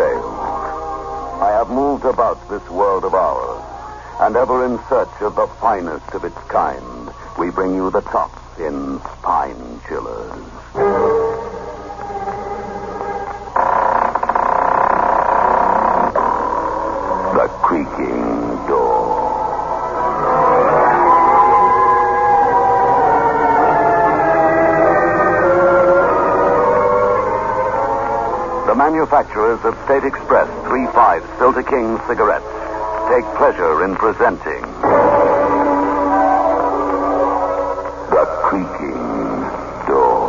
failed. I have moved about this world of ours, and ever in search of the finest of its kind, we bring you the top in spine chillers. The Creaking Door. The manufacturers of State Express 3-5 Filter King cigarettes take pleasure in presenting The Creaking Door.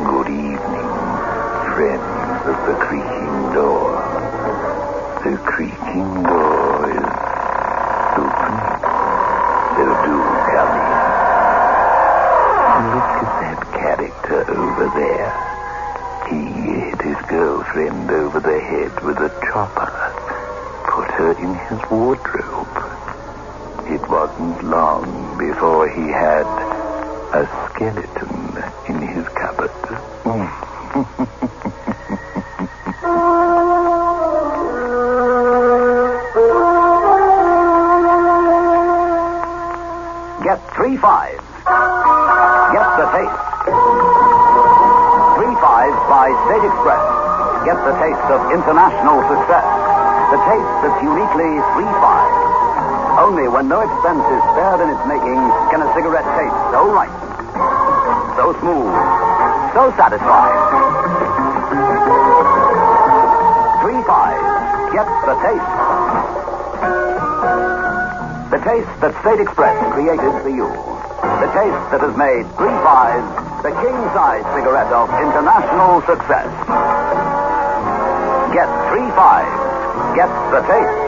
Good evening, friends of The Creaking Door. The Creaking Door is open, so do come in. Look at that character over there. He hit his girlfriend over the head with a chopper, put her in his wardrobe. It wasn't long before he had a skeleton in his cupboard. Get 3-5. Get the taste. 3-5 by State Express. Get the taste of international success. The taste that's uniquely 3-5. Only when no expense is spared in its making can a cigarette taste so right, so smooth, so satisfying. 3-5. Get the taste. The taste that State Express created for you. The taste that has made 3-5 the king-size cigarette of international success. Get 3-5. Get the taste.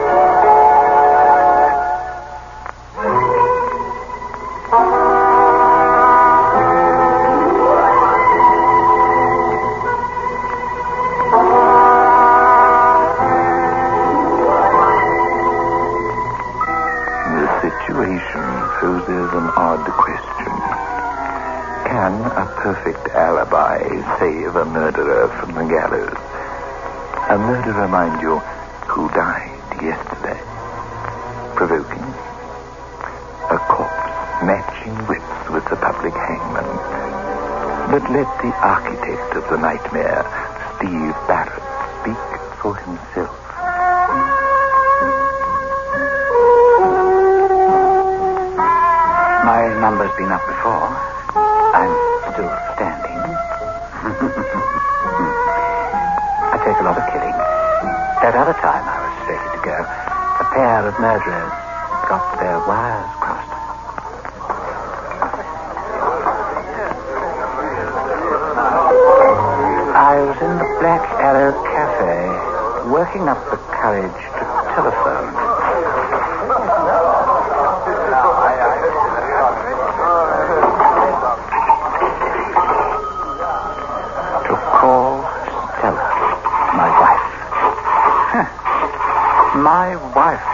Poses an odd question. Can a perfect alibi save a murderer from the gallows? A murderer, mind you, who died yesterday. Provoking. A corpse matching wits with the public hangman. But let the architect of the nightmare, Steve Barrett, speak for himself. My number's been up before. I'm still standing. I take a lot of killing. That other time I was fated to go, a pair of murderers got their wires crossed. I was in the Black Arrow Cafe, working up the courage to telephone. My wife.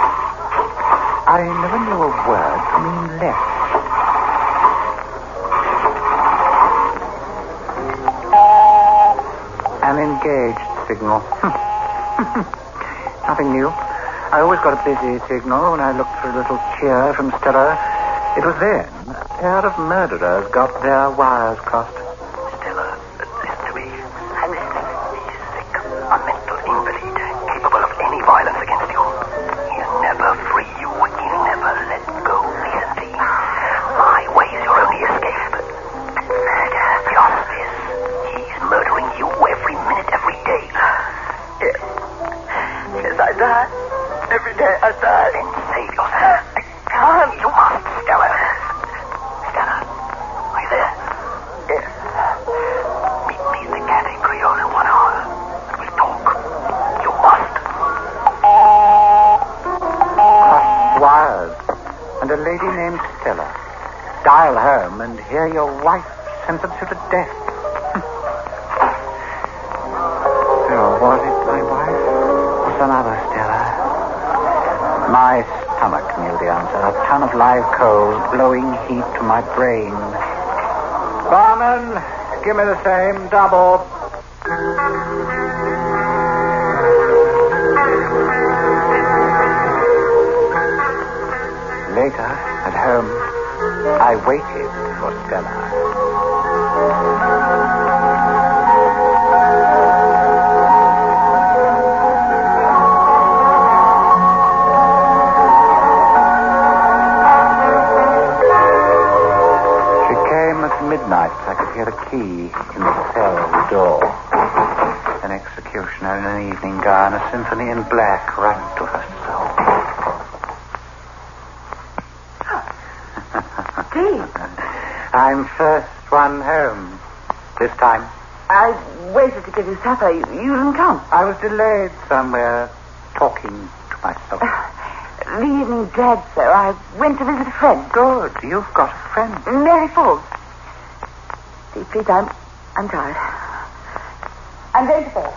I never knew a word mean less. An engaged signal. Nothing new. I always got a busy signal when I looked for a little cheer from Stella. It was then a pair of murderers got their wires crossed. Stella, listen to me. I'm listening. He's sick. A mental invalid, capable of any violence against you. He'll never free you. He'll never let go decently. My way's your only escape. Murder. Justice. He's murdering you every minute, every day. Yes. Yes, I die. Every day I die. Then save yourself. I can't. You must, Stella. Stella, are you there? Yes. Meet me in the Cafe Creole in 1 hour. And we'll talk. You must. Crossed wires. And a lady named Stella. Dial home and hear your wife sentence you to death. Was it my wife? Just another, Stella. My stomach knew the answer. A ton of live coals blowing heat to my brain. Barman, give me the same, double. Later, at home, I waited for Stella. Midnight, I could hear a key in the cell door. An executioner in an evening gown, a symphony in black, right to her soul. Steve. I'm first one home. This time. I waited to give you supper. You didn't come. I was delayed somewhere, talking to myself. The evening dragged so. I went to visit a friend. Good. You've got a friend. Mary Ford. Please, I'm tired. I'm going to bed.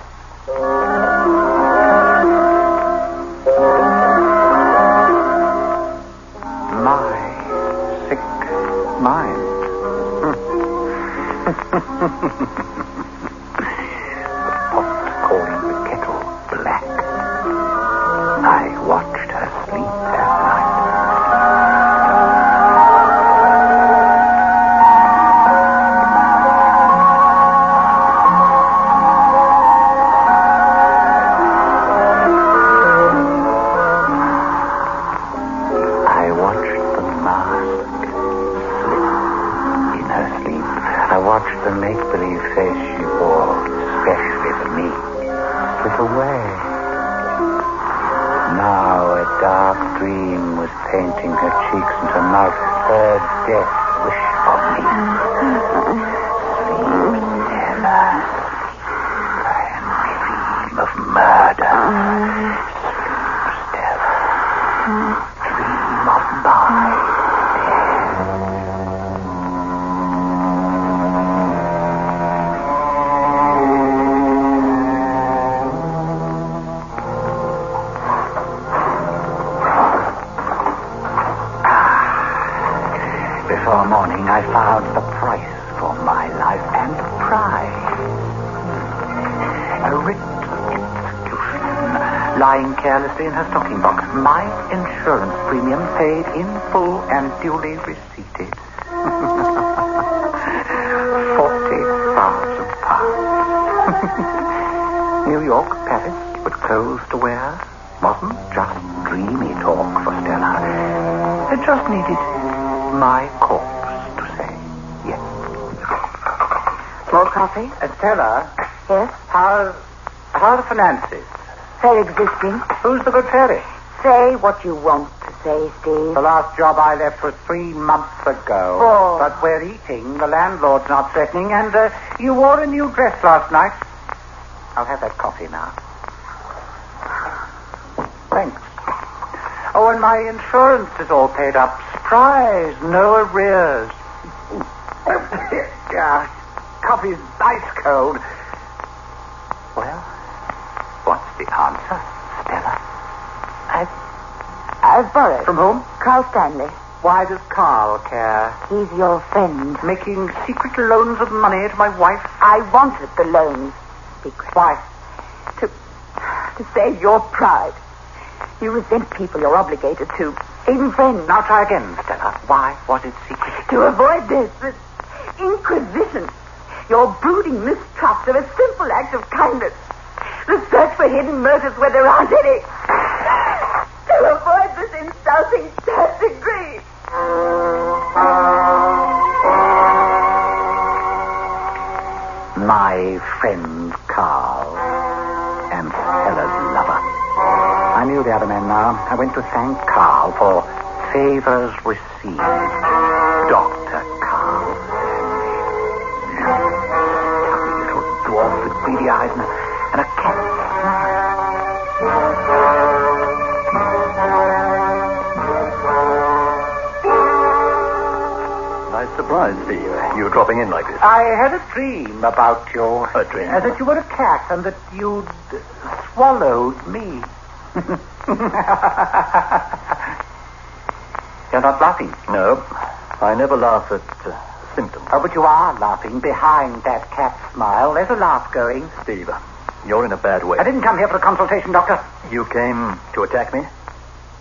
My sick mind. The pot calling the kettle black. I watched her sleep that night. The make-believe face she wore, especially for me, slip away. Now a dark dream was painting her cheeks and her mouth. Her death wish for me. Sleep, Stella. And dream of murder. Sleep, Stella. Dream of my Before morning, I found the price for my life and prize. A writ of execution lying carelessly in her stocking box. My insurance premium paid in full and duly receipted. £40,000. New York, Paris, with clothes to wear. Wasn't just dreamy talk for Stella. It just needed my corpse to say yes. More coffee? Stella? Yes? How are the finances? They're existing. Who's the good fairy? Say what you want to say, Steve. The last job I left was 3 months ago. Oh. But we're eating. The landlord's not threatening. And you wore a new dress last night. I'll have that coffee now. Thanks. Oh, and my insurance is all paid up. Surprise. No arrears. Coffee's ice cold. Well, what's the answer, Stella? I've borrowed. From whom? Carl Stanley. Why does Carl care? He's your friend. Making secret loans of money to my wife? I wanted the loans. Secret. Why? To save your pride. You resent people you're obligated to. Even friends. Now try again, Stella. Why was it secret? To avoid this inquisition. Your brooding mistrust of a simple act of kindness. The search for hidden motives where there aren't any. To avoid this insulting third degree. My friend Carl and Stella's lover. I knew the other man now. I went to thank Carl for favors received. Dr. Carl. Tiny little dwarf with greedy eyes and a cat. Nice surprise for you. You dropping in like this. I had a dream about you. A dream? That you were a cat and that you'd swallowed me. You're not laughing? No, I never laugh at symptoms. Oh, but you are laughing behind that cat smile. There's a laugh going. Steve, you're in a bad way. I didn't come here for a consultation, Doctor. You came to attack me?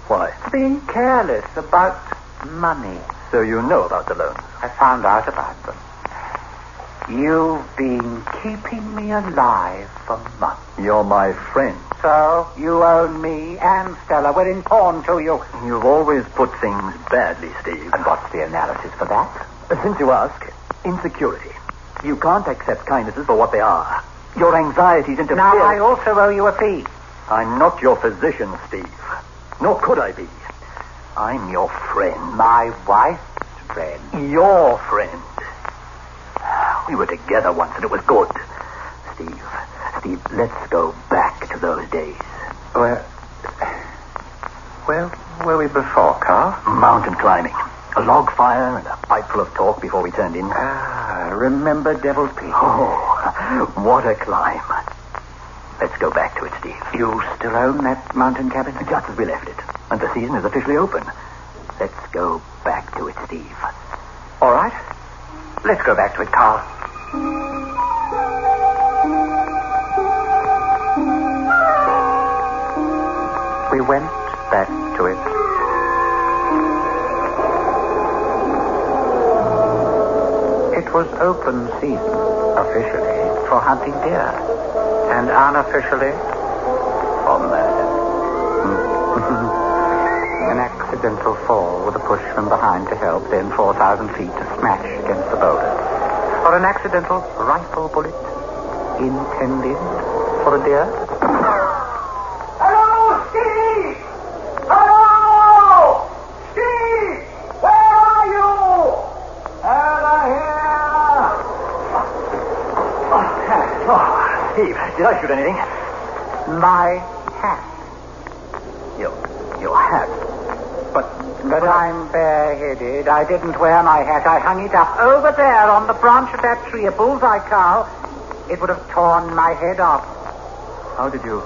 Why? Being careless about money. So you know about the loans? I found out about them. You've been keeping me alive for months. You're my friend. So, you own me and Stella. We're in pawn to you. You've always put things badly, Steve. And what's the analysis for that? Since you ask, insecurity. You can't accept kindnesses for what they are. Your anxieties interfere. Now, I also owe you a fee. I'm not your physician, Steve. Nor could I be. I'm your friend. My wife's friend. Your friend. We were together once and it was good. Steve, let's go back to those days. Where were we before, Carl? Mountain climbing. A log fire and a pipe full of talk before we turned in. Remember Devil's Peak? Oh, what a climb. Let's go back to it, Steve. You still own that mountain cabin? Just as we left it. And the season is officially open. Let's go back to it, Steve. All right. Let's go back to it, Carl. We went back to it. It was open season, officially, for hunting deer. And unofficially, for murder. An accidental fall with a push from behind to help, then 4,000 feet to smash against the boulder. Or an accidental rifle bullet intended for a deer. Hello, Steve! Hello! Steve! Where are you? Over here! Oh, Steve, did I shoot anything? My hat. Your hat? But I'm bareheaded. I didn't wear my hat. I hung it up over there on the branch of that tree, a bullseye, Carl. It would have torn my head off. How did you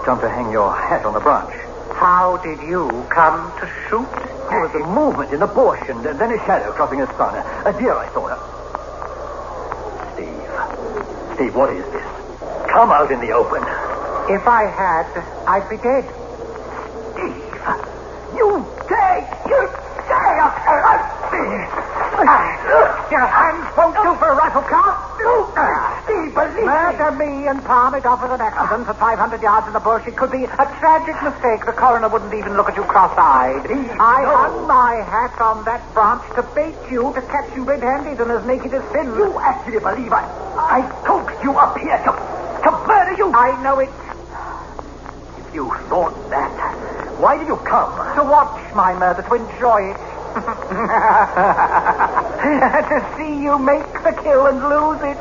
come to hang your hat on the branch? How did you come to shoot? There was a movement in the bush and then a shadow crossing the sun. A deer, I thought. Steve, what is this? Come out in the open. If I had, I'd be dead. Steve, you dare! Your hands won't do for a rifle, Carl. Steve, believe Murder me and palm it off as an accident at 500 yards in the bush. It could be a tragic mistake. The coroner wouldn't even look at you cross-eyed. I hung my hat on that branch to bait you, to catch you red-handed and as naked as sin. You actually believe I coaxed you up here to murder you? I know it. If you thought that, why did you come? To watch my murder, to enjoy it. To see you make the kill and lose it.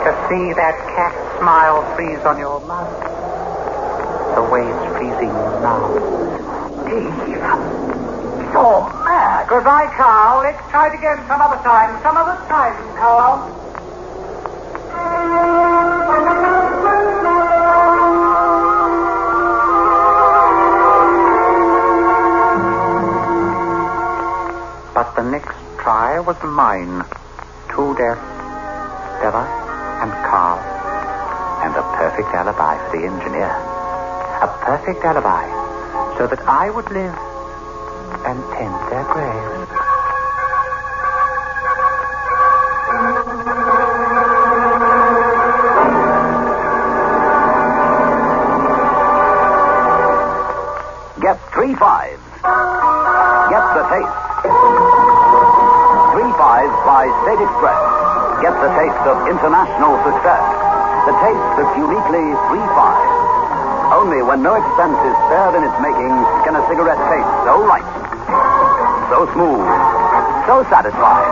To see that cat smile freeze on your mouth. The way it's freezing now. Steve, you're mad. Goodbye, Carl. Let's try it again some other time. Some other time, Carl. But the next try was mine. 2 deaths, Stella and Carl. And a perfect alibi for the engineer. A perfect alibi so that I would live and tend their graves. Get 3 5s. Get the taste. 3 5s by State Express. Get the taste of international success. The taste that's uniquely 3 5. Only when no expense is spared in its making can a cigarette taste so right, so smooth, so satisfying.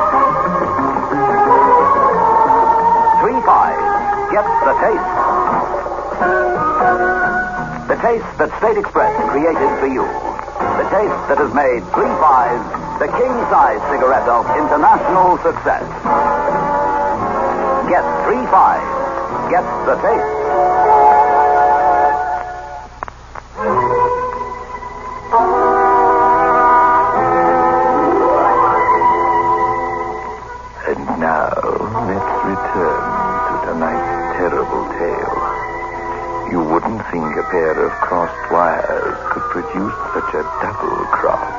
3 5s. Get the taste. The taste that State Express created for you. The taste that has made 3 5s the king-size cigarette of international success. Get 3 5s. Get the taste. And now, let's return to tonight's terrible tale. You wouldn't think a pair of crossed wires could produce such a double cross.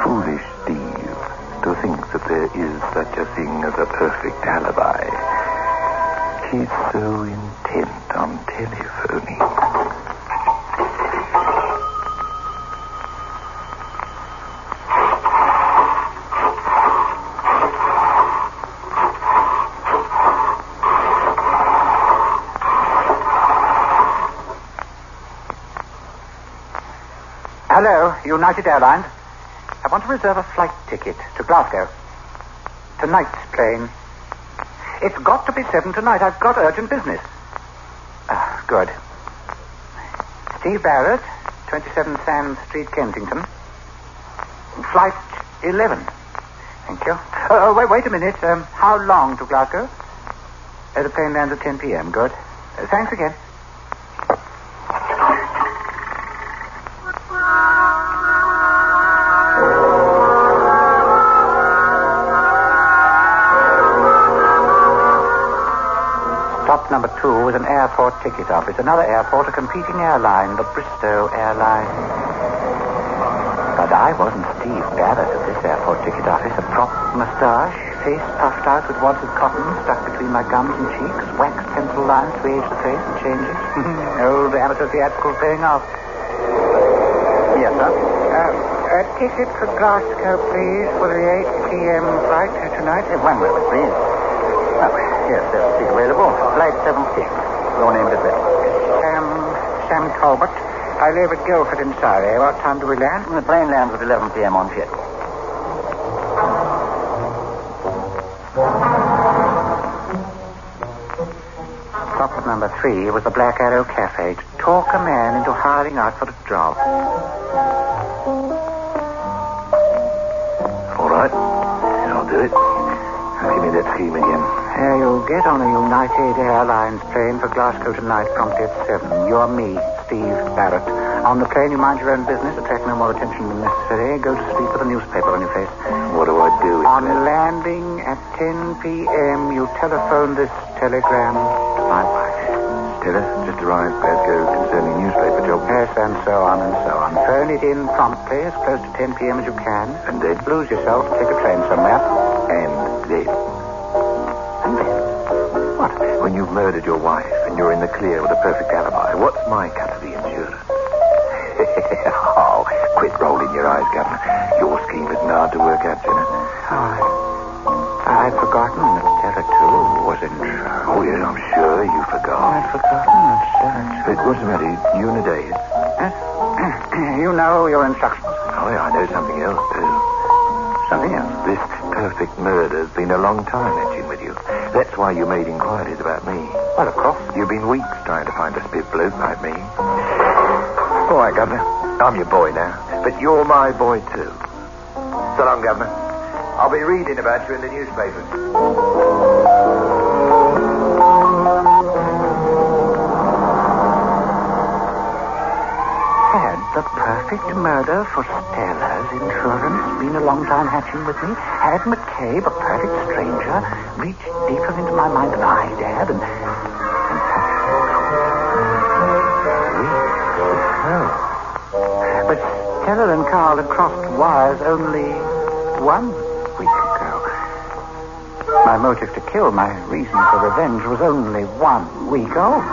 Foolish Steve, to think that there is such a thing as a perfect alibi. He's so intent on telephoning. Hello, United Airlines. I want to reserve a flight ticket to Glasgow. Tonight's plane. It's got to be 7 tonight. I've got urgent business. Good. Steve Barrett, 27 Sands Street, Kensington. Flight 11. Thank you. Wait a minute. How long to Glasgow? The plane lands at 10 p.m. Good. Thanks again. Stop number 2 was an airport ticket office. Another airport, a competing airline, the Bristow Airline. But I wasn't Steve Barrett at this airport ticket office. A prop moustache, face puffed out with wads of cotton stuck between my gums and cheeks, waxed pencil lines to age the face and changes. Old amateur theatricals paying off. Yes, sir? A ticket for Glasgow, please, for the 8 p.m. flight tonight. One moment, please. Yes, there's a seat available. Flight 76. Your name is it? Sam Talbot. I live at Guildford in Surrey. What time do we land? The plane lands at 11 p.m. on schedule. Stop at number 3 was the Black Arrow Cafe to talk a man into hiring out for a job. All right. I'll do it. Give me that scheme again. You'll get on a United Airlines plane for Glasgow tonight, promptly at 7. You're me, Steve Barrett. On the plane, you mind your own business, attract no more attention than necessary. Go to sleep with a newspaper on your face. What do I do? On landing at 10 p.m., you telephone this telegram to my wife. Stella, just arrived, Glasgow, concerning newspaper job. Yes, and so on and so on. Phone it in promptly, as close to 10 p.m. as you can. And then? Lose yourself, take a train somewhere. And then? And then? What? When you've murdered your wife and you're in the clear with a perfect alibi, what's my cut of the insurance? Oh, quit rolling your eyes, Governor. Your scheme isn't hard to work out, you know. Oh, I'd forgotten that Stella, too, was in charge. Oh, yes, I'm sure you forgot. I'd forgotten that Stella, too. What's the matter? You and a day? You know your instructions. Oh, yeah, I know something else, too. Something else? This perfect murder's been a long time etching with you. That's why you made inquiries about me. Well, of course. You've been weeks trying to find a spit bloke like me. All right, Governor. I'm your boy now. But you're my boy, too. So long, Governor. I'll be reading about you in the newspapers. Had the perfect murder for Stella's insurance been a long time hatching with me? Had McCabe, a perfect stranger, reached deeper into my mind than I dared and touched the truth? Weeks ago. But Stella and Carl had crossed wires only 1 week ago. My motive to kill, my reason for revenge, was only 1 week old.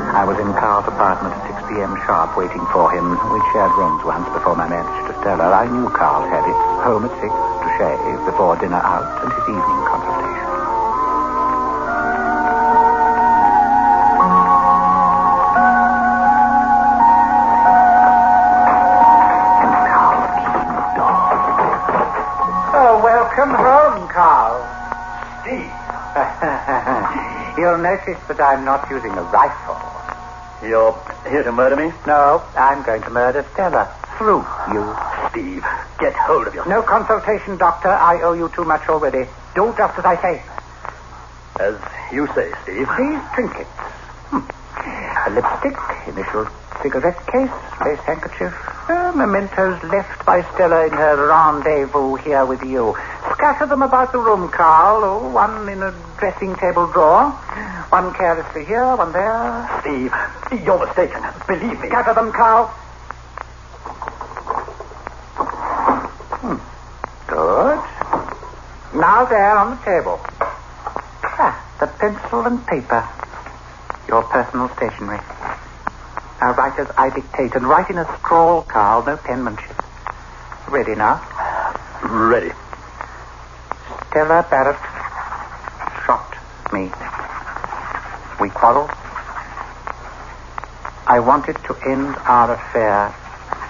I was in Carl's apartment at 6 p.m. sharp waiting for him. We'd shared rooms once before my marriage to Stella. I knew Carl had it. Home at 6 to shave before dinner out and his evening consultation. And Carl opened the door. Oh, welcome home, Carl. Steve. You'll notice that I'm not using a rifle. You're here to murder me? No, I'm going to murder Stella. Through you. Steve, get hold of yourself. No consultation, Doctor. I owe you too much already. Do just as I say. As you say, Steve. These trinkets. A lipstick, initial cigarette case, lace handkerchief, mementos left by Stella in her rendezvous here with you. Scatter them about the room, Carl. Oh, one in a dressing table drawer. One carelessly here, one there. Steve, you're mistaken. Believe me. Scatter them, Carl. Good. Now there on the table. The pencil and paper. Your personal stationery. Now write as I dictate, and write in a scrawl, Carl, no penmanship. Ready now? Ready. Stella Barrett shot me. We quarreled. I wanted to end our affair.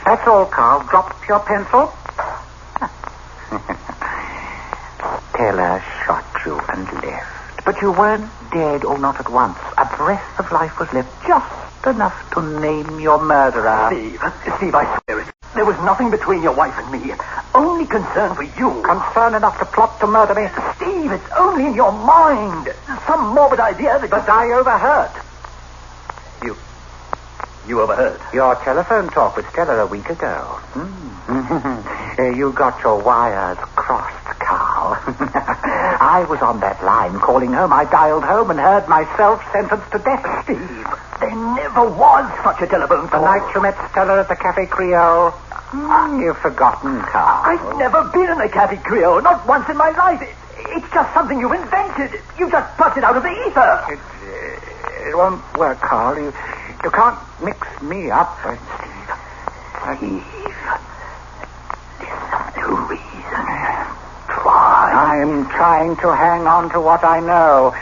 That's all, Carl. Drop your pencil. Stella shot you and left. But you weren't dead, or not at once. A breath of life was left, just enough to name your murderer. Steve, I swear it. There was nothing between your wife and me. Only concern for you. Concern enough to plot to murder me? Steve, it's only in your mind. Some morbid idea that... But I overheard. You overheard? Your telephone talk with Stella a week ago. You got your wires crossed, Carl. I was on that line calling home. I dialed home and heard myself sentenced to death. Steve, there never was such a telephone The call. night you met Stella at the Cafe Creole. You've forgotten, Carl. I've never been in a Cafe Creole, not once in my life. It's just something you invented. You just plucked it out of the ether. It won't work, Carl. You can't mix me up. Steve, there's no reason. Try. I'm trying to hang on to what I know.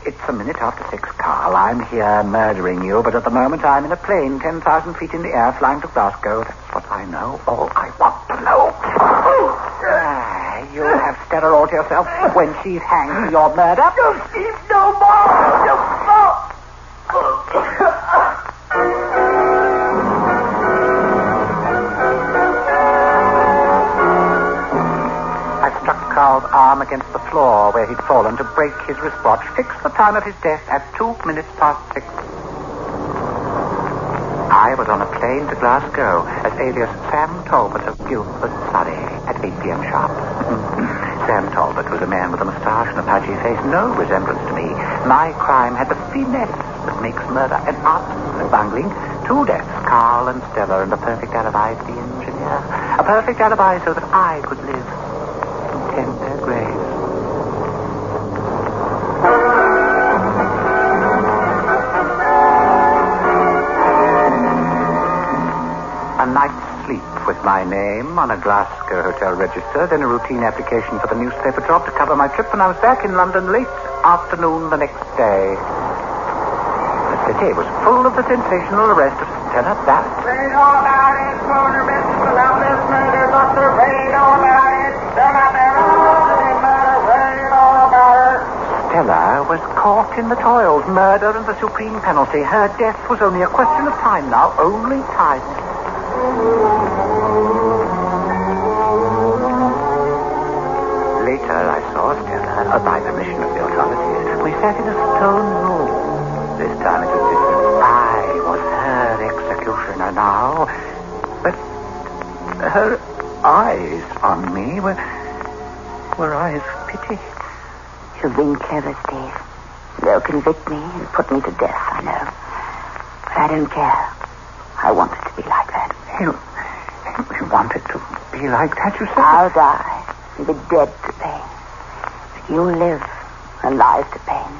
It's a minute after 6, Carl. I'm here murdering you, but at the moment I'm in a plane 10,000 feet in the air flying to Glasgow. That's what I know. All I want to know. You'll have Stella all to yourself when she's hanged for your murder. No, Steve, no more. No more. I struck Carl's arm against the floor where he'd fallen to break his wristwatch, fixed the time of his death at 2 minutes past 6. I was on a plane to Glasgow as alias Sam Talbot of Guildford, Surrey, at 8 p.m. sharp. Sam Talbot was a man with a moustache and a pudgy face, no resemblance to me. My crime had the finesse that makes murder an art and bungling. 2 deaths, Carl and Stella, and a perfect alibi to the engineer. A perfect alibi so that I could live and tend their graves. A night's sleep with my name on a Glasgow hotel register, then a routine application for the newspaper job to cover my trip, and I was back in London late afternoon the next day. The city was full of the sensational arrest of Stella Barrett. Read all about it, Murder, Mr. Loveless, murder, Doctor, read all about it. Stella Barrett, murder, read all about her. Stella was caught in the toils, murder and the supreme penalty. Her death was only a question of time now, only time. Later, I saw Stella, by permission of the authorities. We sat in a stone room. This time it was different. I was her executioner now. But her eyes on me were eyes of pity. You've been clever, Steve. They'll convict me and put me to death, I know. But I don't care. I want it to be like that. You want it to be like that, you said? I'll die and be dead to pain. But you'll live alive to pain.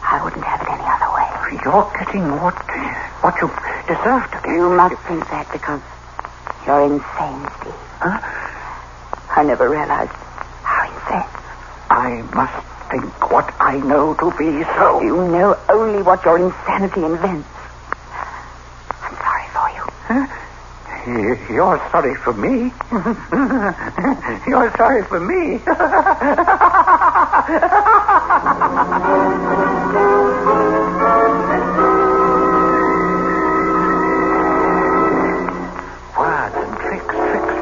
I wouldn't have it any other way. You're getting what you deserve to get. You must think that because you're insane, Steve. Huh? I never realized how insane. I must think what I know to be so. You know only what your insanity invents. I'm sorry for you. Huh? You're sorry for me. You're sorry for me. Words and tricks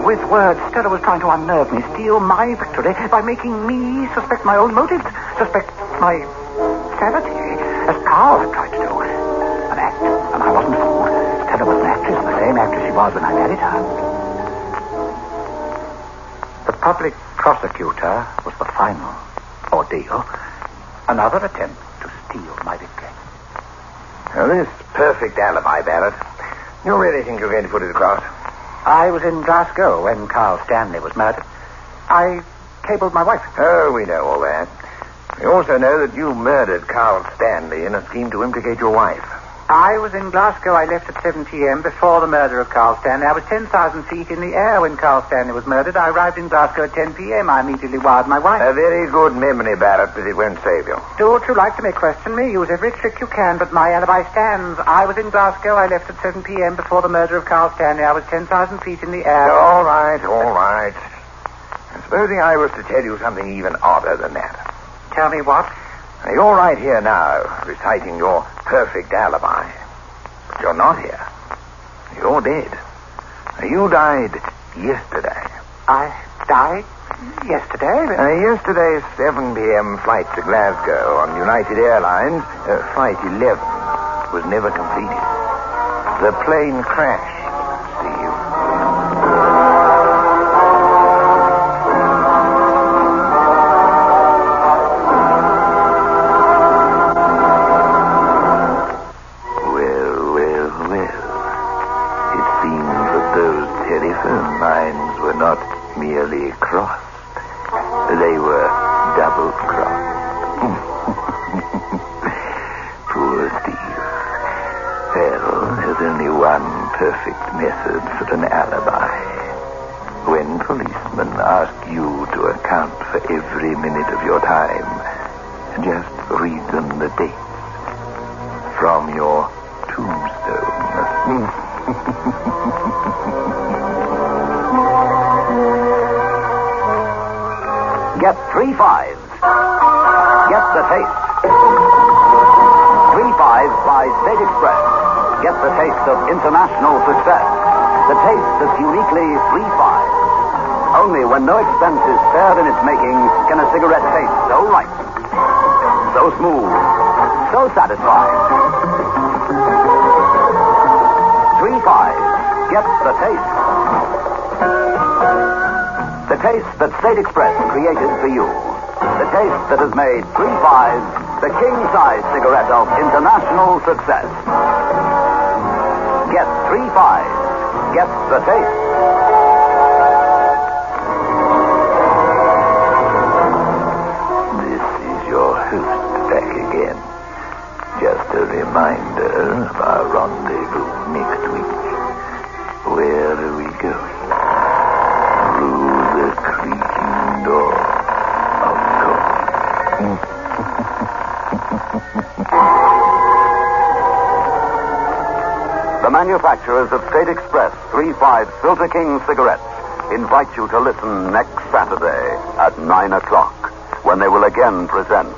with words. Stella was trying to unnerve me, steal my victory by making me suspect my own motives, suspect my sanity, as Carl had tried to do. An act, and I wasn't fooled. Stella was an actress, the same actress she was when I married her. The public prosecutor was the final ordeal. Another attempt to steal my victory. Now, this perfect alibi, Barrett. You really think you're going to put it across? I was in Glasgow when Carl Stanley was murdered. I cabled my wife. Oh, we know all that. We also know that you murdered Carl Stanley in a scheme to implicate your wife. I was in Glasgow. I left at 7 p.m. before the murder of Carl Stanley. I was 10,000 feet in the air when Carl Stanley was murdered. I arrived in Glasgow at 10 p.m. I immediately wired my wife. A very good memory, Barrett, but it won't save you. Do what you like to me. Question me. Use every trick you can, but my alibi stands. I was in Glasgow. I left at 7 p.m. before the murder of Carl Stanley. I was 10,000 feet in the air. All right. And supposing I was to tell you something even odder than that. Tell me what? Now, you're right here now, reciting your perfect alibi. But you're not here. You're dead. Now, you died yesterday. I died yesterday? Yesterday's 7 p.m. flight to Glasgow on United Airlines, Flight 11, was never completed. The plane crashed, Steve. Telephone lines were not merely crossed. They were double-crossed. Poor Steve. Well, there's only one perfect method for an alibi. When policemen ask you to account for every minute of your time, just read them the dates from your tombstone. Get 3 fives. Get the taste. 3 fives by State Express. Get the taste of international success. The taste that's uniquely 3 fives. Only when no expense is spared in its making can a cigarette taste so right, so smooth, so satisfying. 3 fives. Get the taste. The taste that State Express created for you. The taste that has made 3 fives the king-size cigarette of international success. Get 3 fives. Get the taste. This is your host back again. Just a reminder of our rendezvous next week. Where are we going? Through the creaking door of course. The manufacturers of State Express 3-5 Filter King cigarettes invite you to listen next Saturday at 9 o'clock when they will again present